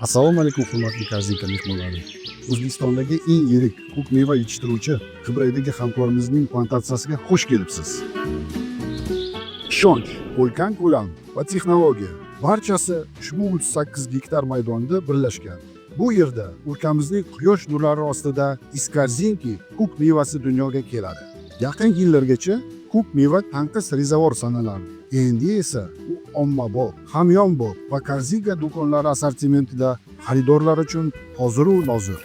Assalomu alaykum hurmatli Korzinka mehmonlari. O'zbekistondagi eng yirik ko'k meva yetishtiruvchi Qibraydagi hamkorimizning plantatsiyasiga xush kelibsiz. Ishonch, ulkan ko'lam va texnologiya barchasi ushbu 38 gektar maydonda birlashgan. Bu yerda ulkamizning quyosh nurlari ostida Iskorzinki ko'k mevasi dunyoga keladi. Yaqin yillargacha ko'k meva tanqis rezavor sanalardi. Endi esa u ommabop, hamyonbop va Korzinka do'konlari assortimentida xaridorlar uchun hozir u nozir.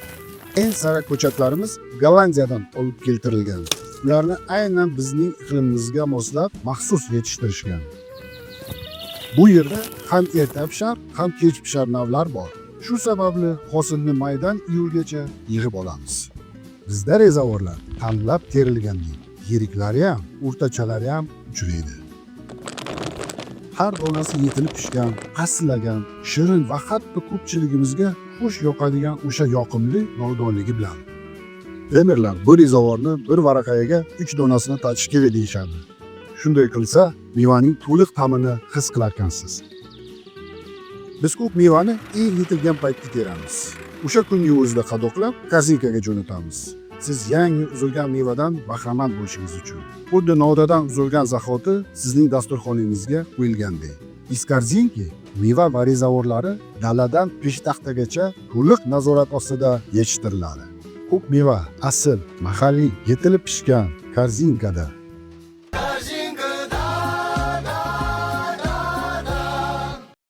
Eng sara ko'chatlarimiz Gollandiyadan olib keltirilgan. Ularni aynan bizning iqlimimizga moslab maxsus yetishtirishgan. Bu yerda ham erta pishar, ham kech pishar navlar bor. Shu sababli hosilni maydan iyulgacha yig'ib olamiz. Bizda rezavorlar tanlab terilgandik. Yiriklari ham, o'rtachalari ham uchraydi. Har donasi yetilib pishgan, qassillagan, shirin va hatto ko'pchiligimizga xush yoqadigan o'sha yoqimli nordonligi bilan. Fermerlar bu rezavorni bir varaqayaga 3 donasini tachish kerak deyishadi. Shunday qilsa, mevaning to'liq ta'mini his qilarkansiz. Biz ko'k mevani eng yetilgan paytda teramiz. O'sha kungi o'zida qadoqlab, Korzinkaga jo'natamiz. Siz yangi uzilgan mevadan bahramand bo'lishingiz uchun. Xuddi novdadan uzilgan zahoti sizning dasturxoningizga qo'yilgandek. Iskorzinki meva va rezavorlari daladan peshtaxtagacha to'liq nazorat ostida yetishtiriladi. Ko'k meva asl, mahalliy, yetilib pishgan Korzinkada